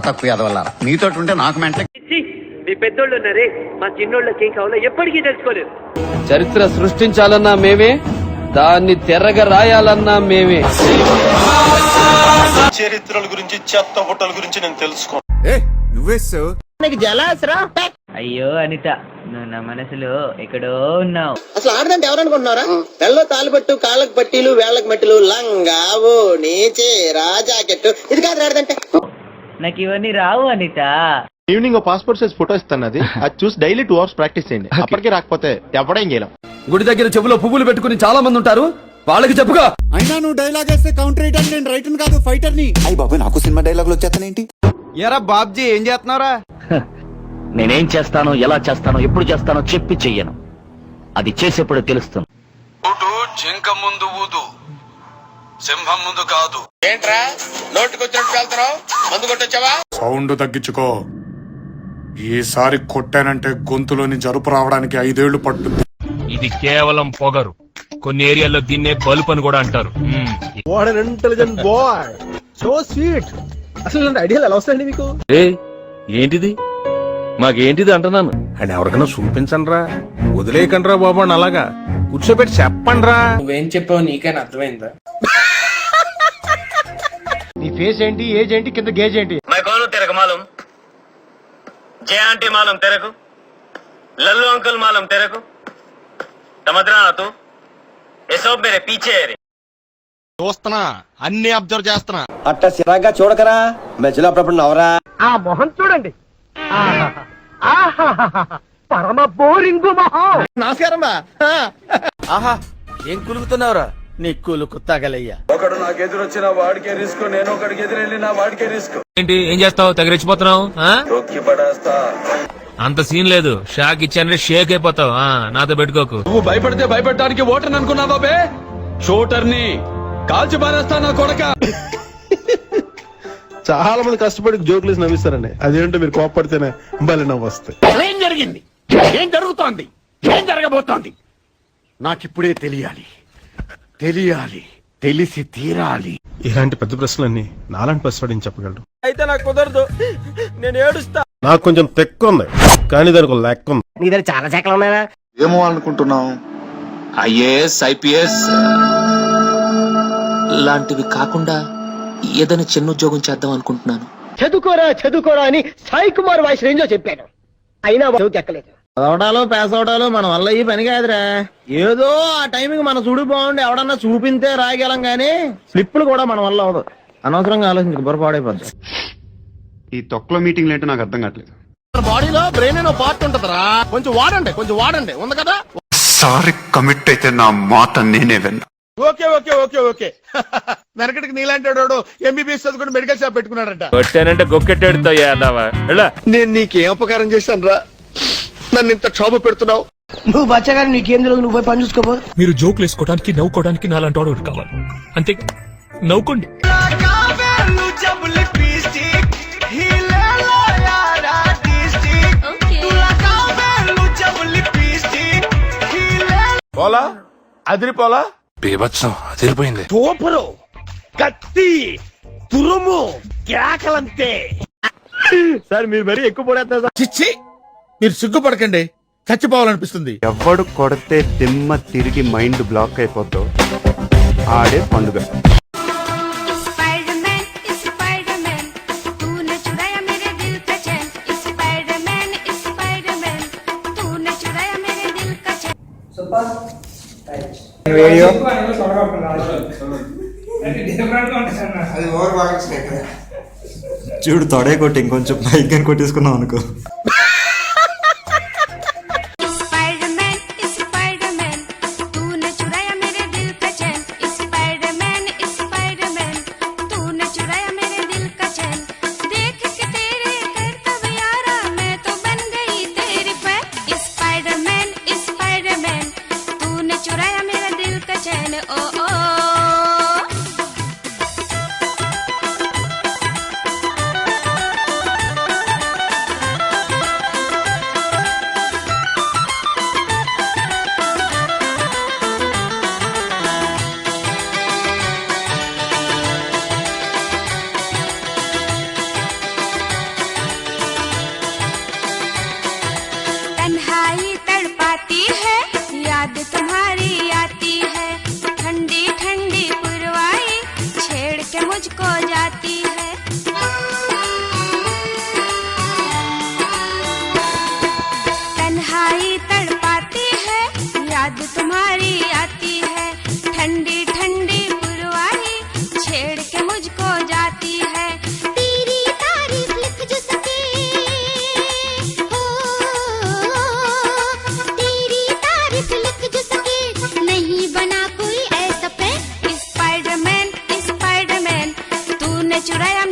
తక్కువ ఎదవల్ల మీతో ఉంటే నాకు మెంటల్. మీ పెద్దోళ్ళు ఉన్నారే, మా చిన్నోళ్ళకి ఏం కావాలో ఎప్పటికీ తెలుసుకోలేదు. చరిత్ర సృష్టించాలన్నా మేమే, దాన్ని తెరగ రాయాలన్నా మేమే. చరిత్రల గురించి చెత్త బుట్టల గురించి నేను తెలుసుకో. అయ్యో అనిత, నువ్వు నా మనసులో ఎక్కడో ఉన్నావు. అసలు ఆడదంటే ఎవరనుకుంటున్నారా? నెలలో తాలుబట్టు, కాళ్ళకు పట్టీలు, వేళ్లకు మట్టిలు, లంగా, ఓణి, చీర, జాకెట్, ఇది కాదు ఆడదంటే. నాకు ఇవన్నీ రావు Anitha. Evening passport size photo ఇస్తాను, అది చూసి డైలీ 2 hours ప్రాక్టీస్ చేయండి. అప్పటికి రాకపోతే ఎవడేం చేయలేం. గుడి దగ్గర చెవులో పువ్వులు పెట్టుకుని చాలా మంది ఉంటారు, వాళ్ళకి చెప్పుగా. అయినా నువ్వు డైలాగ్ వేస్తే కౌంటర్ రేట్, నేను రైటర్ కాదు ఫైటర్ ని. అయ్యి బాబు, నాకు సినిమా డైలాగులు వచ్చేస్తానేంటి? ఎరా బాబ్జీ, ఏం చేస్తున్నారా? నేనేం చేస్తానో, ఎలా చేస్తానో, ఎప్పుడు చేస్తానో చెప్పి చెయ్యను. అది చేసేప్పుడు తెలుస్తుంది. జింక ముందు ఊదు, సింహం ముందు కాదు. ఏంట్రా నోటికొచ్చినట్టు వెళ్తున్నావు? మందు కొట్టొచ్చావా? సౌండ్ తగ్గించుకో. ఈసారి కొట్టానంటే గొంతులోని జరుపు రావడానికి 5 ఏళ్లు పట్టుద్ది. ఇది కేవలం పొగరు. కొన్ని ఏరియాల్లో దీన్నే బల్బ్ అని కూడా అంటారు. Intelligent boy, so sweet. అసలు ఐడియాలు ఎలా వస్తాయండి మీకు? ఏంటిది? మాకేంటిది అంటున్నాను. అండ్ ఎవరికైనా చూపించండి రా, వదిలేయకండి రా బాబు అని అలాగా కూర్చోబెట్టి చెప్పండి రా. నువ్వేం చెప్పావు నీకైనా అర్థమైందా? నీ ఫేస్ ఏంటి, ఏజ్ ఏంటి, కింద గేజ్ ఏంటి? मैं कौन हूँ तेरे को मालूम? जय आंटी मालूम तेरे को? लल्लू अंकल मालूम तेरे को? समझ रहा ना तू? ये सब मेरे पीछे है. చూస్తున్నా, అన్ని అబ్జర్వ్ చేస్తున్నా. అట్ట సిరాగా చూడకరా, మధ్యలో అప్పుడప్పుడు నవరా. ఆ మొహం చూడండి, పరమ బోరింగు మొహం. నమస్కారం బా. ఆహా, ఏం కులుకుతున్నావురా? నీ కులుకు తగలయ్యా. ఒకడు నాకు ఎదురొచ్చిన వాడికే రిస్క్, నేను ఒకడికి ఎదురెళ్ళిన వాడికే రిస్క్. ఏంటి, ఏం చేస్తావు? తగిరెచ్చిపోతున్నావు? తొక్కి పడేస్తా. అంత సీన్ లేదు. షాక్ ఇచ్చానంటే షేక్ అయిపోతావు. నాతో పెట్టుకోకు. నువ్వు భయపడితే భయపెట్టడానికి ఓటర్ అనుకున్నావా బే? షూటర్ని కాల్చి పారేస్తా నా కొడక. చాలా మంది కష్టపడి జోకులు వేసి నవ్విస్తారండి, అదేంటో మీరు కోపడితేనే భలే నవ్వు వస్తాయి. ఏం జరిగింది? ఏం జరుగుతోంది? ఏం జరగబోతోంది? నాకిప్పుడే తెలియాలి, తెలిసి తీరాలి. ఇలాంటి పెద్ద ప్రశ్నలన్నీ నాలాంటి పసివాడిని చెప్పగలరు. అయితే నాకు కుదరదు, నేను ఏడుస్తా. నాకు కొంచెం తెక్కు ఉంది, కానీ దానికి ఒక లెక్క ఉంది. నీ దగ్గర చాలా శాఖలు ఉన్నాయా? ఏమో అనుకుంటున్నావు? ఐఏఎస్, ఐపీఎస్ లాంటివి కాకుండా ఏదైనా చిన్న ఉద్యోగం చేద్దాం అనుకుంటున్నాను. చదువుకోరా అని సాయి కుమార్ వాయిస్ రేంజ్ లో చెప్పాను, అయినా చదువు ఎక్కలేదు. చదవడాలు పాస్ అవడాలు మన వల్ల ఈ పని కాదురా. ఏదో ఆ టైంకి మన చూడు బాగుండి ఎవడన్నా చూపింతే రాయగలం గానీ స్లిప్పులు కూడా మన వల్ల అవదు. అనవసరంగా ఆలోచించి బుర్రపాడైపోద్ది. ఈ తొక్కలో మీటింగ్లు ఏంటో నాకు అర్థం కావట్లేదు. బాడీలో బ్రెయిన్ అనే పార్ట్ ఉంటదరా, కొంచెం వాడండి ఉంది కదా. సారీ కమిట్ అయితే నా మాట నేనే విన్నా. ఓకే వెనకటికి నీలాంటి వాడు ఎంబీబీఎస్ చదువుకుని మెడికల్ షాప్ పెట్టుకున్నాడంట. కొట్టానంటే గొక్కెట్టాడుతో యాదవా. నేను నీకేం ఉపకారం చేశాను రా, నన్ను ఇంత క్షోభ పెడుతున్నావు? నువ్వు బచ్చగాని నీకేం తెలియదు, నువ్వు పోయి పని చూసుకోబో. మీరు జోకులు వేసుకోవడానికి, నవ్వుకోవడానికి నాలాంటి వాడు కావాలి. అంతే, నవ్వుకోండి. పోలా అదిరిపోలా, బీభత్సం అదిరిపోయింది. తోపురు, కత్తి, తురుము, కేకలంతే. సార్ మీరు మరీ ఎక్కువ పడేస్తారు సార్. చిచ్చి, మీరు సిగ్గుపడకండి, చచ్చిపోవాలనిపిస్తుంది. ఎవడు కొడితే దిమ్మ తిరిగి మైండ్ బ్లాక్ అయిపోతావు, ఆడే పండుగ. చూడు తొడే కొట్టి ఇంకొంచెం పైకి కొట్టేసుకున్నాం అనుకో. तन्हाई तड़पाती है, याद तुम्हारी आती है, ठंडी ठंडी पुरवाई छेड़ के मुझको जाती है। तन्हाई तड़पाती है, याद तुम्हारी आती है, ठंडी ठंडी पुरवाई छेड़ के मुझको जाती है। तेरी तारीफ लिख जो सके, हो तेरी तारीफ लिख जो सके, नहीं बना कोई ऐसा फ्रेंड। स्पाइडरमैन स्पाइडरमैन, तूने चुराया